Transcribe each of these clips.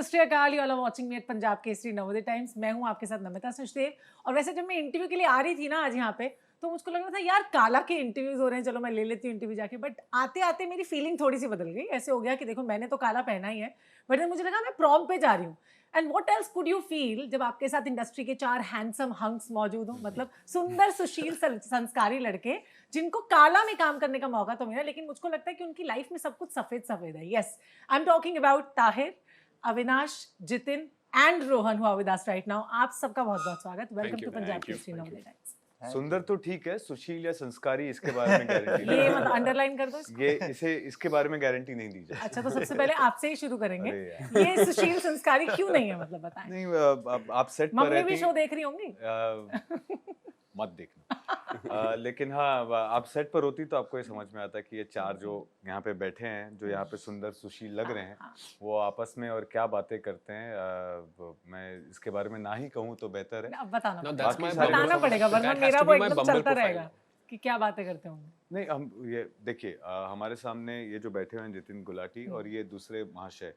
सत Sri Akal, you all are watching me at Punjab Kesari Navodaya Times. मैं हूं आपके साथ नमिता सचदेव। और वैसे जब मैं इंटरव्यू के लिए आ रही थी ना आज यहाँ पे, तो मुझको लग रहा था यार काला के इंटरव्यूज हो रहे हैं, चलो मैं ले लेती हूँ इंटरव्यू जाके। बट आते आते मेरी फीलिंग थोड़ी सी बदल गई। ऐसे हो गया कि देखो मैंने तो काला पहना ही है, बट मुझे लगा मैं प्रॉम पे जा रही हूँ। And what else could you feel जब आपके साथ इंडस्ट्री के 4 हैंडसम हंक्स मौजूद हो, मतलब सुंदर सुशील संस्कारी लड़के जिनको काला में काम करने का मौका तो मिला, लेकिन मुझको लगता है कि उनकी लाइफ में सब कुछ सफेद सफेद है। Yes, I am talking about Tahir, Avinash, Jitin and Rohan who are with us right now. आप सबका बहुत बहुत स्वागत। Welcome to Punjab Kesari Navodaya Times. सुंदर तो ठीक है, सुशील या संस्कारी इसके बारे में गारंटी ये मतलब अंडरलाइन कर दो इसको। ये इसके बारे में गारंटी नहीं दी जाती। अच्छा, तो सबसे पहले आपसे ही शुरू करेंगे। ये सुशील संस्कारी क्यों नहीं है, मतलब बताएं। नहीं, आप सेट पर मम्मी भी शो देख रही होंगी। मत देखना। लेकिन हाँ, आप सेट पर होती तो आपको ये समझ में आता कि ये 4 जो यहाँ पे बैठे हैं, जो यहाँ पे सुंदर सुशील लग रहे हैं, वो आपस में और क्या बातें करते हैं। मैं इसके बारे में ना ही कहूँ तो बेहतर है। अब बताना पड़ेगा, वरना मेरा वो एकदम चलता रहेगा कि क्या बातें करते होंगे। नहीं, हम ये देखिए, हमारे सामने ये जो बैठे हुए हैं जितिन गुलाटी और ये दूसरे महाशय,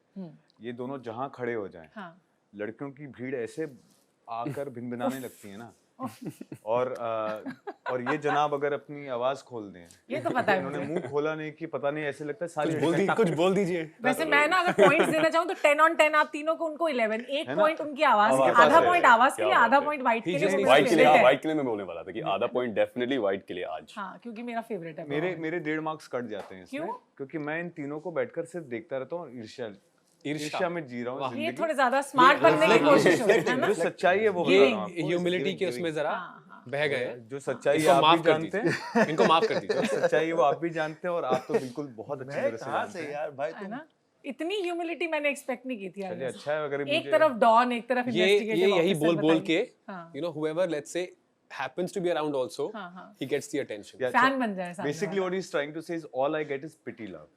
ये दोनों जहाँ खड़े हो जाएं, लड़कियों की भीड़ ऐसे आकर भिनभिनाने लगती है ना। और ये जनाब अगर अपनी आवाज खोल दें, ये तो पता है, उन्होंने मुंह खोला नहीं कि पता नहीं, ऐसे लगता है सारी कुछ बोल दीजिए। वैसे मैं ना अगर पॉइंट्स देना चाहूँ तो 10 on 10 आप तीनों को, उनको 11। एक पॉइंट उनकी आवाज के, आधा पॉइंट आवाज के लिए, आधा पॉइंट वाइट के लिए। वाइट के लिए मैं बोलने वाला था कि आधा पॉइंट डेफिनेटली वाइट के लिए आज। हाँ, क्योंकि मेरा फेवरेट है। मेरे 1.5 मार्क्स कट जाते हैं इसमें, क्योंकि मैं इन तीनों को बैठकर सिर्फ देखता रहता हूँ। ईर्ष्या में जी रहा हूँ। ये थोड़े ज्यादा स्मार्ट बनने की कोशिश हो रही है ना। जो सच्चाई है वो ये ह्यूमिलिटी के उसमें जरा बह गए। जो सच्चाई आप भी जानते हैं, इनको माफ कर दीजिए। सच्चाई है वो आप भी जानते हैं, और आप तो बिल्कुल बहुत अच्छी तरह से जानते हैं यार भाई, तुम इतनी ह्यूमिलिटी मैंने एक्सपेक्ट नहीं की थी। चलिए, अच्छा है अगर एक तरफ डॉन, एक तरफ इन्वेस्टिगेटिव ऑफिसर। यही बोल के you know whoever let's say happens to be around also, he gets the attention. Fan बन जाए सामने। Basically what he's trying to say is all I get is pity love.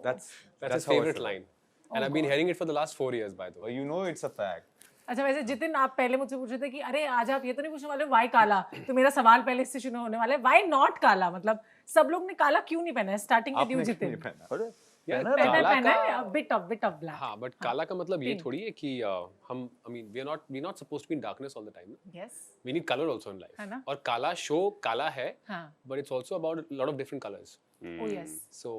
That's his favorite line. And I've been hearing it for the last 4 years, by the way. You know it's a fact. अच्छा, वैसे जितिन, आप पहले मुझसे पूछ रहे थे कि अरे आज आप ये तो नहीं पूछने वाले वाई काला, तो मेरा सवाल पहले इससे शुरू होने वाला है, वाई नॉट काला। मतलब सब लोग ने काला क्यों नहीं पहना है? Starting with you Jitin. पहना है बिट ऑफ ब्लैक। हाँ, बट काला का मतलब ये थोड़ी है कि हम I mean we're not supposed to be in darkness all the time. Yes. We need color also in life. और काला शो काला है, but it's also about a lot of different colors. Oh yes. So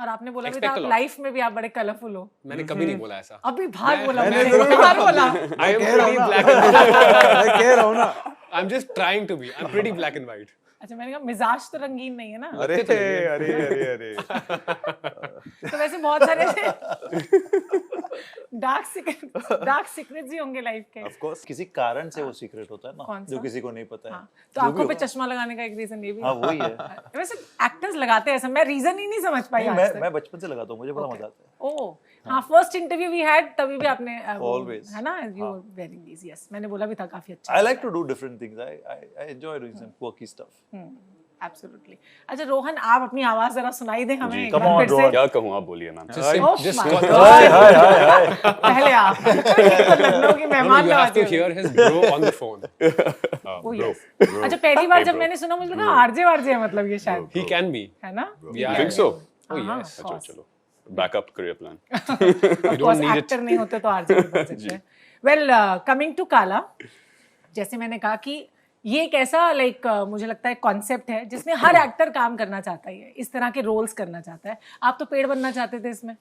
और आपने बोला भी था life में भी आप बड़े कलरफुल हो। मैंने कभी नहीं बोला ऐसा। अभी बाहर बोला, मैंने बाहर बोला। I am pretty black and white. मैं कह रहा हूँ ना, I'm just trying to be. I'm pretty black and white. अच्छा, मैंने कहा मिजाज तो रंगीन नहीं है ना। अरे अरे तो वैसे बहुत सारे डार्क सीक्रेट्स भी होंगे लाइफ के। ऑफ कोर्स, किसी कारण से वो सीक्रेट होता है ना, जो किसी को नहीं पता है। तो आपको पे चश्मा लगाने का एक रीजन ये भी? हाँ, वही है। वैसे एक्टर्स लगाते हैं ऐसा, मैं रीजन ही नहीं समझ पाई आज तक। मैं बचपन से लगाता हूँ, मुझे बड़ा मजा आता है। ओह हाँ, फर्स्ट इंटरव्यू वी हैड तभी भी आपने Always. है ना, you were wearing this. Yes, मैंने बोला भी था काफी अच्छा। I like to do different things. I enjoy doing some quirky stuff. Absolutely. अच्छा रोहन, आप अपनी आवाज जरा सुनाई दें हमें एक come बार on, फिर से। रोहन। क्या कहूँ, आप बोलिए मैम। पहले आप लखनऊ के मेहमान You have to hear his bro on the phone. bro। अच्छा, पहली बार जब मैंने सुना मुझे लगा आरजे है, मतलब ये शायद He can be. है ना? Yeah, think so? Oh yes. अच्छा, चलो backup career plan. You don't need it. नहीं होते तो आरजे बन सकते हैं। वेल, कमिंग टू काला, जैसे मैंने कहा कि ये एक ऐसा मुझे लगता है कॉन्सेप्ट है जिसमें हर एक्टर काम करना चाहता है, इस तरह के रोल्स करना चाहता है। आप तो पेड़ बनना चाहते थे इसमें,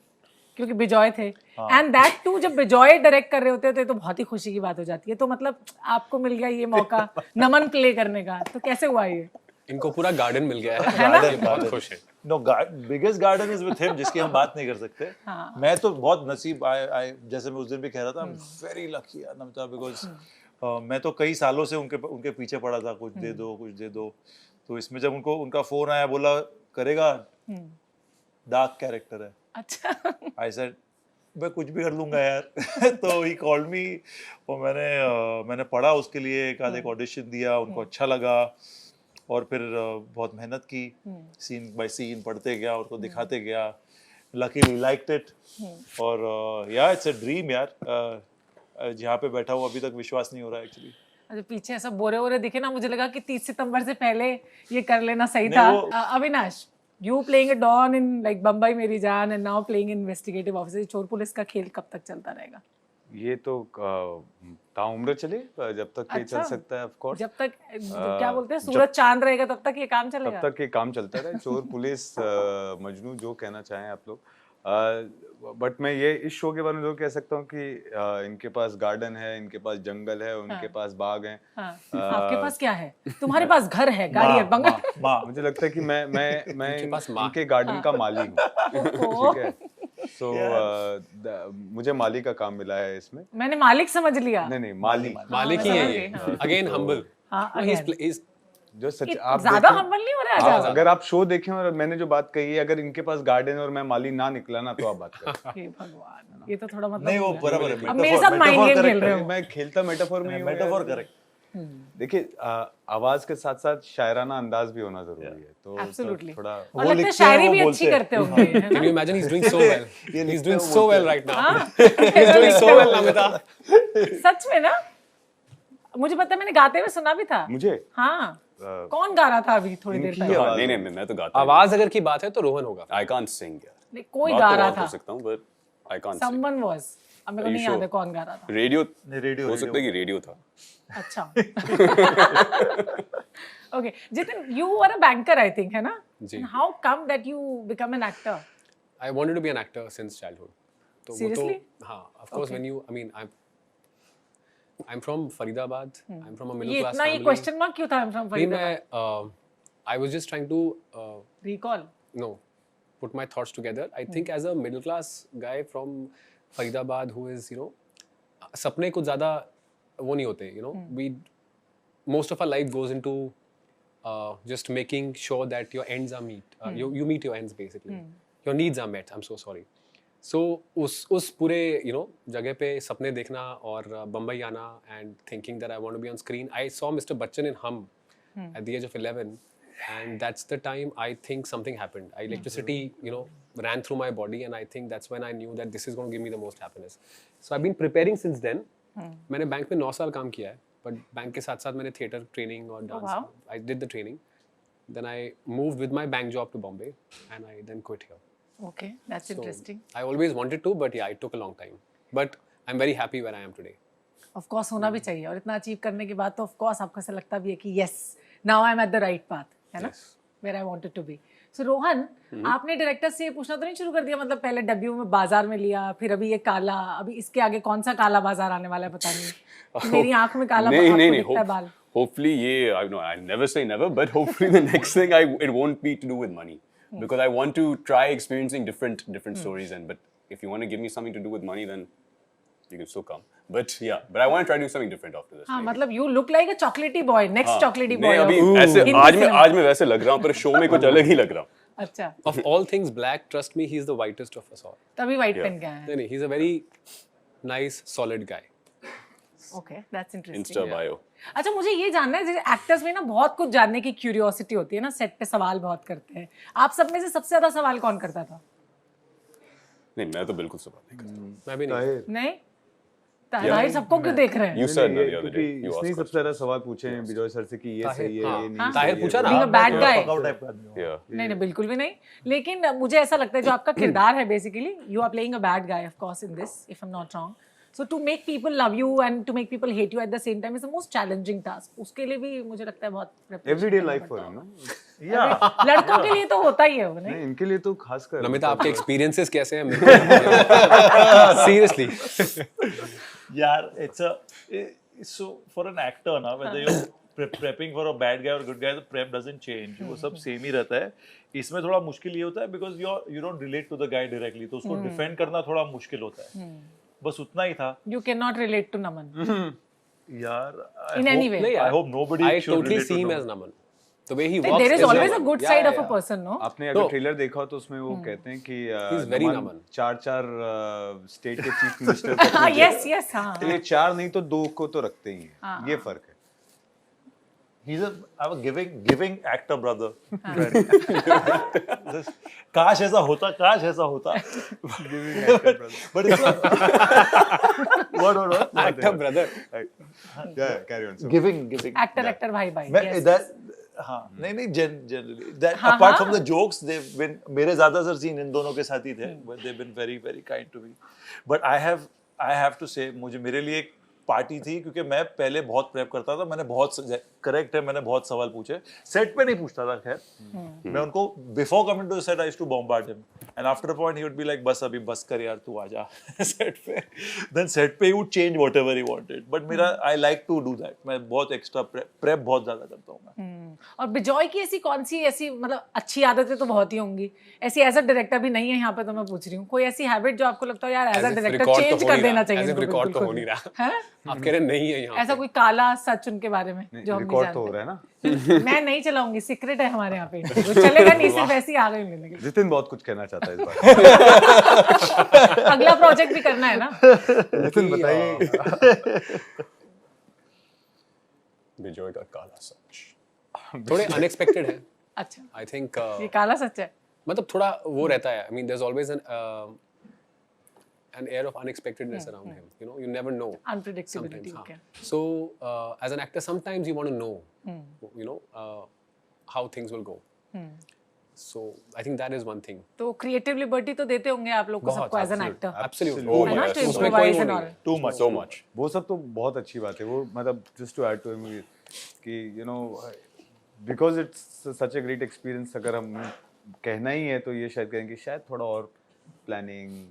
क्योंकि बिजॉय थे, एंड दैट टू जब बिजॉय डायरेक्ट कर रहे होते थे तो बहुत ही खुशी की बात हो जाती है। तो मतलब आपको मिल गया ये मौका नमन प्ले करने का, तो कैसे हुआ ये? इनको पूरा गार्डन मिल गया है, बहुत खुश है। No, biggest garden is with him, जिसकी हम बात नहीं कर सकते। मैं तो बहुत नसीब, जैसे मैं उस दिन भी कह रहा था, very lucky नमिता, because मैं तो कई सालों से उनके पीछे पड़ा था, कुछ दे दो। तो इसमें जब उनका फोन आया, बोला करेगा, डार्क कैरेक्टर है। अच्छा। I said मैं कुछ भी कर लूंगा यार। तो ही कॉल्ड मी, और मैंने पढ़ा उसके लिए, एक ऑडिशन दिया, उनको अच्छा लगा, और फिर बहुत मेहनत की, सीन बाय सीन पढ़ते गया, उनको दिखाते गया। लकीली लाइक्ड इट, और या इट्स अ ड्रीम यार। जहाँ पे बैठा हूँ अभी तक विश्वास नहीं हो रहा एक्चुअली। अच्छा, पीछे ऐसा बोरे दिखे ना, मुझे लगा कि 30 सितंबर से पहले ये कर लेना सही था। Avinash, you playing a don in like Bambai Meri Jaan, and now playing investigative officer. चोर पुलिस का खेल कब तक चलता रहेगा? ये तो ताउम्र चले जब तक ये चल अच्छा। सकता है, ऑफ कोर्स। जब तक क्या बोलते हैं सूरज चांद रहेगा तब तक ये काम चलेगा। तब तक ये काम चलता रहे, चोर पुलिस मजनू जो कहना चाहें आप लोग। बट मैं ये इस शो के बारे में जो कह सकता हूँ कि इनके पास गार्डन है, इनके पास जंगल है, उनके हाँ। पास बाग हैं। हाँ। आपके पास क्या है? तुम्हारे पास घर है, गाड़ी है, बंगला। माँ मुझे लगता है कि मैं इनके पास माँ इनके गार्डन का माली हूँ, ओहो। ठीक है। सो मुझे माली का काम मिला है इसमें। मैंने मालिक समझ लिया। नहीं माली। मालिक ही मैं है समझ ये। गई, हाँ। Again humble. हाँ, he's again. he's जो सच इत- आप ज्यादा देखें- हम्बल नहीं हो रहा है हाँ, आजाद? अगर आप शो देखें और मैंने जो बात कही है, अगर इनके पास गार्डन है और मैं माली ना निकला ना, तो आप बात करें। हे भगवान, ये तो थोड़ा मतलब नहीं वो हो गया। बराबर है। अब मेरे साथ mind game खेल रहे हो। मैं खेलता मेटाफोर में ही हूँ मेटाफोर यार। करेक्ट। देखिए आवाज के साथ साथ शायराना अंदाज भी होना जरूरी है, तो Absolutely. थोड़ा और लगता है लिखते हैं, शायरी वो भी बोलते अच्छी हैं। करते होंगे, है Can ना? you imagine? He's doing so well. He's doing so well right now. हाँ? He's doing so well, Namita. सच में ना? मुझे पता है, मैंने गाते हुए सुना भी था। मुझे हाँ। कौन गा रहा था अभी थोड़ी देर इनकी पहले? आवाज नहीं मैं तो गाता आवाज अगर की बात है तो रोहन होगा। आई कांट सिंग यार। नहीं, कोई बात गा तो रहा बहुत था। हो सकता हूँ but I can't Singh. Someone was. अब मेरे को Are you नहीं याद sure? है कौन गा रहा था। रेडियो रेडियो हो सकता है कि रेडियो था। अच्छा। Okay, Jitin, you were a banker, I think, है ना? जी। And how come that you become an actor? I wanted to be an actor since childhood. तो वो Seriously? तो हाँ, of course when you, I mean, I'm from Faridabad. I'm from a middle ये class इतना ये family. Question mark क्यों था? I'm from नहीं Faridabad. मैं I was just trying to Recall. no put my thoughts together. I think as a middle class guy from Faridabad who is सपने कुछ ज़्यादा वो नहीं होते, we most of our life goes into just making sure that your ends are meet. You meet your ends basically. Your needs are met. I'm so sorry. So उस पूरे जगह पे सपने देखना और बम्बई आना and thinking that I want to be on screen. I saw Mr. Bachchan in Hum at the age of 11, and that's the time I think something happened. Electricity ran through my body, and I think that's when I knew that this is going to give me the most happiness. So I've been preparing since then. मैंने bank में 9 साल काम किया है, but bank के साथ साथ मैंने theater training और dance. wow. I did the training. Then I moved with my bank job to Bombay, and I then quit here. Okay, that's interesting. I always wanted to, but yeah, it took a long time. But I'm very happy where I am today. Of course होना भी चाहिए, और इतना achieve करने के बाद तो of course आपको ऐसा लगता भी है कि yes, now I'm at the right path, है ना? Where I wanted to be. So Rohan, आपने डायरेक्टर से ये पूछना तो नहीं शुरू कर दिया, मतलब पहले डेब्यू में बाजार में लिया, फिर अभी ये काला, अभी इसके आगे कौन सा काला बाजार आने वाला है पता नहीं। मेरी आंख में काला आपको दिखता है बाल। Hopefully I never say never, but hopefully the next thing it won't be to do with money, because I want to try experiencing different stories, but if you want to give me something to do with money, then you can still come. But I want to try to do something different after this. हाँ, maybe. मतलब you look like a chocolatey boy, next chocolatey boy. नहीं अभी of ऐसे Hindi cinema. आज मैं वैसे लग रहा हूँ, पर शो में कुछ अलग ही लग रहा हूँ. अच्छा, Of all things black, trust me, he's the whitest of us all. तभी white pen क्या है? नहीं, he's a very nice, solid guy. Okay, that's interesting. Insta bio. अच्छा, मुझे ये जानना है, जैसे एक्टर्स में ना बहुत कुछ जानने की क्यूरियोसिटी होती है ना, सेट पे सवाल बहुत करते हैं। आप सब में से सबसे ज्यादा सवाल कौन करता था? नहीं मैं तो बिल्कुल सवाल नहीं करता. मैं भी नहीं. नहीं? ताहिर सबको क्यों देख रहे हैं? You said the other day. क्योंकि You इसने asked सबसे ज्यादा सवाल पूछे हैं विजय सर से कि ये सही है, ये नहीं ताहिर सही है, पूछा ना? Being a bad guy. पकाऊ टाइप का आदमी हूँ। Yeah. नहीं नहीं बिल्कुल भी नहीं, लेकिन मुझे ऐसा लगता है जो आपका किरदार है basically you are playing a bad guy of course in this if I am not wrong, so to make people love you and to make people hate you at the same time is the most challenging task. उसके लिए भी मुझे लगता है बहुत preparation everyday करना life for पड़ता you know. है. लड़कों के लिए तो होता ही है वो, नहीं? नहीं इनके लिए तो खासकर नमिता, आपके experiences कैसे हैं? Seriously. यार so for an actor ना, whether you're prepping for a bad guy or good guy, the prep doesn't change, वो सब सेम ही रहता है. इसमें थोड़ा मुश्किल ये होता है because you don't relate to the guy directly, तो उसको डिफेंड करना थोड़ा मुश्किल होता है. बस उतना ही था You cannot relate to Naman यार. in any way. नहीं I यार. hope nobody I should totally relate to see him Naman. as Naman. The way he walks. There is is always a Naman. good Yeah, side yeah, of a yeah. person, no? आपने अगर No. Trailer देखा हो तो उसमें वो कहते हैं कि He's very Naman. 4 स्टेट के चीफ मिनिस्टर Yes, yes, हाँ. तो ये 4 नहीं तो 2 को तो रखते ही हैं. ये फर्क है. He's I'm a giving actor brother. काश ऐसा होता. But it's not. What? Actor brother. Yeah, carry on. Giving. Actor भाई भाई. मैं Yes. that हाँ नहीं generally that हाँ, apart हाँ. from the jokes they've been मेरे ज़्यादातर सीन इन दोनों के साथ ही थे, but they've been very very kind to me. But I have I have to say, मुझे मेरे लिए एक पार्टी थी, क्योंकि मैं पहले बहुत प्रेप करता था, मैंने बहुत, करेक्ट है, मैंने बहुत सवाल पूछे, सेट पे नहीं पूछता था, खैर मैं उनको before coming to the set I used to bombard him, and after a point he would be like बस अभी बस कर यार, तू आजा सेट पे, then set pay he would change whatever he wanted, but मेरा I like to do that, मैं बहुत एक्स्ट्रा प्रेप बहुत ज्यादा करता हूँ मैं। और बिजॉय की ऐसी कौन सी ऐसी मतलब अच्छी आदतें तो बहुत ही होंगी, ऐसी एज अ डायरेक्टर भी नहीं है यहाँ पे, तो मैं पूछ रही हूँ कोई ऐसी हैबिट जो आपको लगता हो यार एज अ डायरेक्टर चेंज कर देना चाहिए इनको, रिकॉर्ड तो बिल्कुल हो नहीं खुद रहा। है? आप कह रहे नहीं है यहाँ ऐसा पे। कोई काला सच उनके बारे में जो हम नहीं रिकॉर्ड तो हो जानते? रहा है ना। मैं नहीं चलाऊंगी, सीक्रेट है हमारे यहाँ पे, वो चलेगा नहीं, सिर्फ ऐसे ही आ गई मिलने के लिए। जितिन बहुत कुछ कहना चाहता है इस बार। अगला प्रोजेक्ट भी करना है ना। जितिन बताइए। बिजॉय का काला सच थोड़े अनएक्सपेक्टेड है। अच्छा, आई थिंक ये काला सच है। मतलब थोड़ा वो रहता है, I mean there is always an air of unexpectedness around him, you know, you never know Unpredictability, sometimes, okay. so as an actor sometimes you want to know you know how things will go, so I think that is one thing. तो creative liberty तो देते होंगे आप लोग को बहुत, सबको as an absolute, actor, absolutely, Oh है my ना, God, to उसमें कोई improvise वो and नहीं all. है। Too much. So much. वो सब तो बहुत अच्छी बात है, वो मतलब जस्ट टू ऐड टू कि you know because it's such a great experience, अगर हम कहना ही है तो ये शायद कहेंगे शायद थोड़ा और प्लानिंग,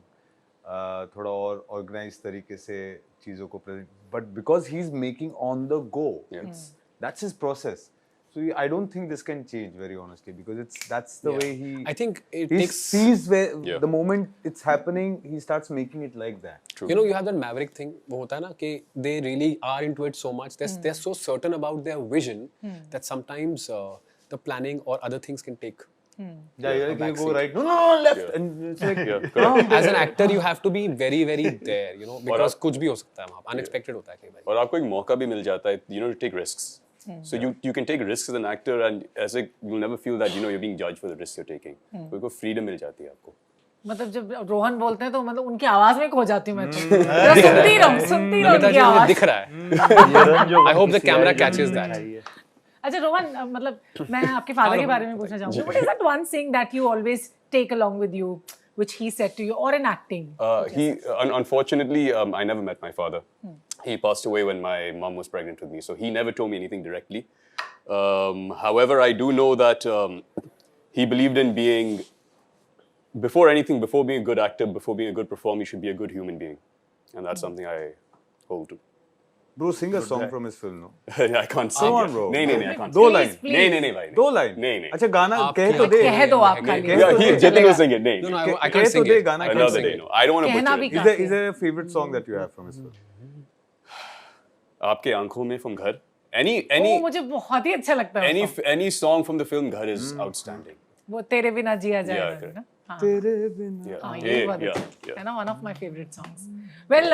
थोड़ा और ऑर्गेनाइज तरीके से चीज़ों को present, but because he is making on the go, that's his process, so I don't think this can change very honestly, because that's the way he, I think it he takes, sees where Yeah. the moment it's happening he starts making it like that. True. you know, you have that maverick thing, वो होता है ना कि they really are into it so much, they're so certain about their vision that sometimes the planning or other things can take. Yeah, you go right, no left, and it's like Yeah, correct. As an actor you have to be very very there, you know, because कुछ भी हो सकता है वहाँ, unexpected होता है कई बार। और आपको एक मौका भी मिल जाता है, you know, to take risks. So you can take risks as an actor, and as a you'll never feel that, you know, you're being judged for the risks you're taking. कोई freedom मिल जाती है आपको। मतलब जब रोहन बोलते हैं तो मतलब उनकी आवाज में खो जाती हूँ मैं तो, सुनती रहूं नमिता उनकी जी मुझे आवाज। दिख रहा है। I hope the camera catches that. अच्छा रोहन, मतलब मैं आपके फादर के बारे में पूछना चाहूंगी, what is that one thing that you always take along with you which he said to you, or in acting? Unfortunately, I never met my father. He passed away when my mom was pregnant with me, so he never told me anything directly. However, I do know that he believed in being, before anything, before being a good actor, before being a good performer, you should be a good human being, and that's something I hold to. bro sing a song from his film, no? I can't sing. Come on, it. bro. नहीं, I can't. दो Please, line, please. नहीं भाई. दो line, नहीं. अच्छा गाना आप कह तो दे, कह दो आप खाली। कह Yeah, तो he they, Jitin will sing it. No, no, नहीं. I can't कह तो sing दे it. गाना, Another can't day. sing No, it. I don't want to कहना butcher भी it. काफी Is there a favorite song that you have from his film? आपके आंखों में from घर. वो मुझे बहुत ही अच्छा लगता है वो song। any song from the film घर is outstanding. वो तेरे बिना जिया Yeah, जाएगा correct. ना। हाँ। तेरे बिना Yeah. हाँ, Yeah, ये बहुत yeah, अच्छा yeah. है ना, one of my favourite songs. Well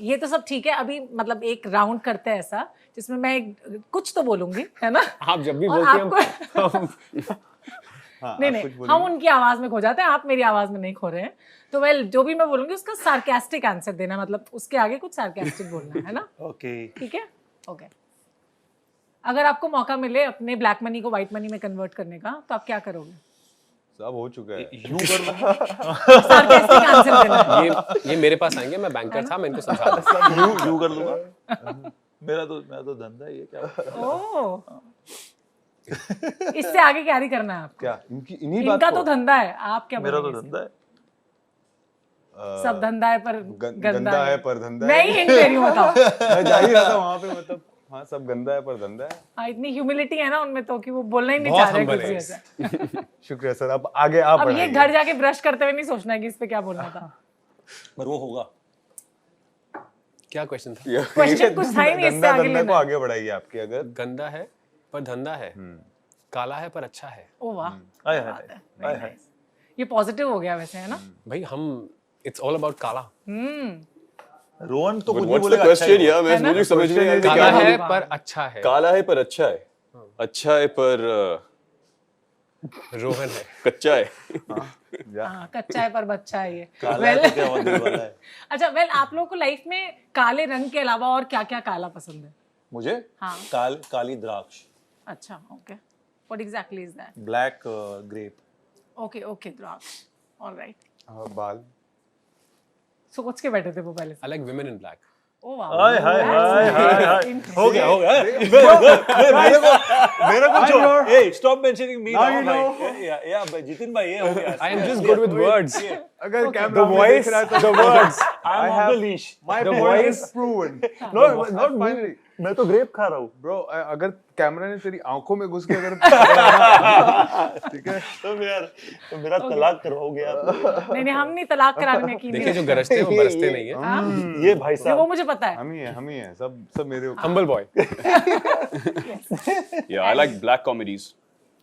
ये तो सब ठीक है, अभी मतलब एक राउंड करते हैं ऐसा जिसमें मैं कुछ तो बोलूंगी, है ना? आप जब भी और बोलती हैं आपको हाँ, नहीं आप कुछ नहीं, हम उनकी आवाज में खो जाते हैं, आप मेरी आवाज में नहीं खो रहे हैं। तो वेल जो भी मैं बोलूंगी उसका सार्केस्टिक आंसर देना, मतलब उसके आगे कुछ सार्केस्टिक बोलना है ना? ओके, ठीक है, ओके। अगर आपको मौका मिले अपने ब्लैक मनी को व्हाइट मनी में कन्वर्ट करने का, तो आप क्या करोगे? सब हो चुका है, यूं कर लूंगा, सार्केस्टिक आंसर देना है। ये मेरे पास आएंगे, मैं बैंकर था, मैं इनको समझा दूँ। यूं कर लूंगा, मेरा तो धंधा ही है, क्या ओह, इससे आगे कैरी करना है आपको? क्या इन्हीं बात इनका को तो धंधा है, आप क्या मेरा तो बोलेंगे? धंधा है। सब धंधा है पर गंदा है पर धंधा मैं ही हिंट दे रही हूँ, बताओ। मैं जा ही रहा था वहां पे, मतलब हाँ सब गंदा है पर धंधा है। हाँ, इतनी ह्यूमिलिटी है ना उनमें तो कि वो बोलना ही नहीं बहुत चाह रहे humble कुछ है। ऐसा। शुक्रिया सर, अब आगे आप अब ये बढ़ाइए। घर जाके ब्रश करते हुए नहीं सोचना है कि इस पे क्या बोलना था। पर वो होगा। क्या क्वेश्चन था? क्वेश्चन कुछ था ही नहीं, इससे गंदा आगे धंधा को लेना है। आगे बढ़ाइए आपके, अगर गंदा है पर धंधा है, काला है पर अच्छा है। ओ वाह, आय बात है, हाय, very nice। ये पॉजिटिव हो गया वैसे, है ना? भाई हम, इट्स ऑल अबाउट काला। रोहन तो But कुछ भी what's the बोलेगा, अच्छा ही question? होगा। Yeah, मैं मुझे समझ में नहीं आ रही काला क्या है बोलूं। पर अच्छा है। काला है पर अच्छा है, अच्छा है पर रोहन है। कच्चा है। हाँ, कच्चा है पर बच्चा है ये। काला है तो क्या होने वाला है? अच्छा वेल, आप लोगों को लाइफ में काले रंग के अलावा और क्या क्या काला पसंद है? मुझे हाँ। काली द्राक्ष, अच्छा, okay, what exactly is that? Black grape. Okay okay, द्राक्ष, ऑलराइट। बाल सोच के बैठे थे वो पहले से? I like women in black. ओ वाह, हाय हाय हाय हाय हाय Interesting. हो गया मेरे को जो ए स्टॉप मेंशनिंग मी नाउ भाई या भाई जितिन भाई ये हो गया I am just good with words. अगर camera The voice, the words. I am on the leash my the point voice- is proven. Not Finally. मैं तो ग्रेप खा रहा हूँ Bro, अगर कैमरा ने तेरी आंखों में घुस के अगर ठीक है तो मेरा तलाक करवाओगे आप नहीं नहीं, हम नहीं तलाक कराने की देखिए जो गरजते हैं वो बरसते नहीं है. हाँ? ये भाई वो साहब मुझे पता है. हम ही है सब मेरे ऊपर Humble boy. Yeah, I like black comedies.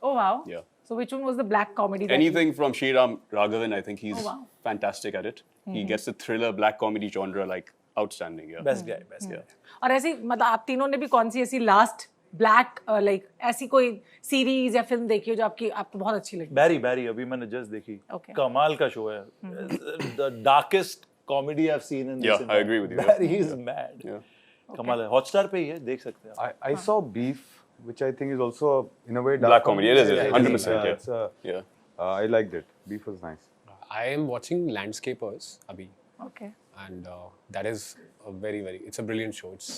Oh wow. Yeah. So which one was the black comedy? that Anything from Sriram Raghavan, I think he's Oh, wow. fantastic at it. He gets the thriller black comedy genre like outstanding. Yeah. Best guy you- और ऐसी मतलब आप तीनों ने भी कौन सी ऐसी last black like ऐसी कोई सीरीज या फिल्म देखी हो जो आपको बहुत अच्छी लगी? बैरी अभी मैंने जस्ट देखी Okay. कमाल का शो है the darkest comedy I have seen in Yeah, I agree with you. Barry is mad Yeah. कमाल है हॉटस्टार पे ही है देख सकते हैं I saw Beef, which I think is also in a way Black comedy. It is, Yeah, 100%, yeah. it's, Yeah. I liked it. Beef was nice. I am watching Landscapers abhi, Okay. and that is a very it's a brilliant show. It's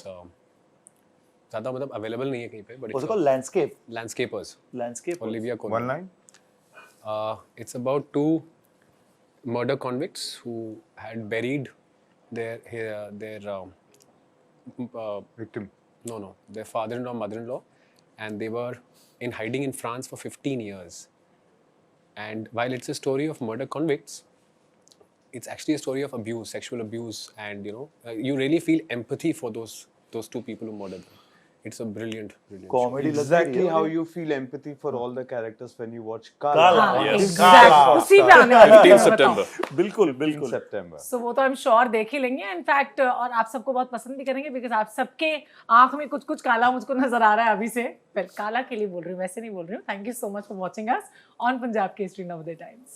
ज़्यादा मतलब available नहीं है कहीं पे, but What's it's it called? Landscape. Landscapers. Landscape. Olivia Colman. One line? It's about two murder convicts who had buried their Victim. their father-in-law, mother-in-law, and they were in hiding in France for 15 years. And while it's a story of murder convicts, it's actually a story of abuse, sexual abuse, and you really feel empathy for those two people who murdered them. It's a brilliant show. Comedy Exactly how you feel empathy for all the characters when you watch Kala. Kala. हाँ, Yes. exact. उसी पे आने वाली 15th थी, बताओ. September. बिल्कुल In बिल्कुल September. So वो तो I'm sure देख ही लेंगे इनफैक्ट और आप सबको बहुत पसंद भी करेंगे बिकॉज आप सबके आंख में कुछ काला मुझको नजर आ रहा है अभी से. काला के लिए बोल रही हूँ, वैसे नहीं बोल रही हूँ. Thank you so much for watching us on Punjab Kesari Navodaya times.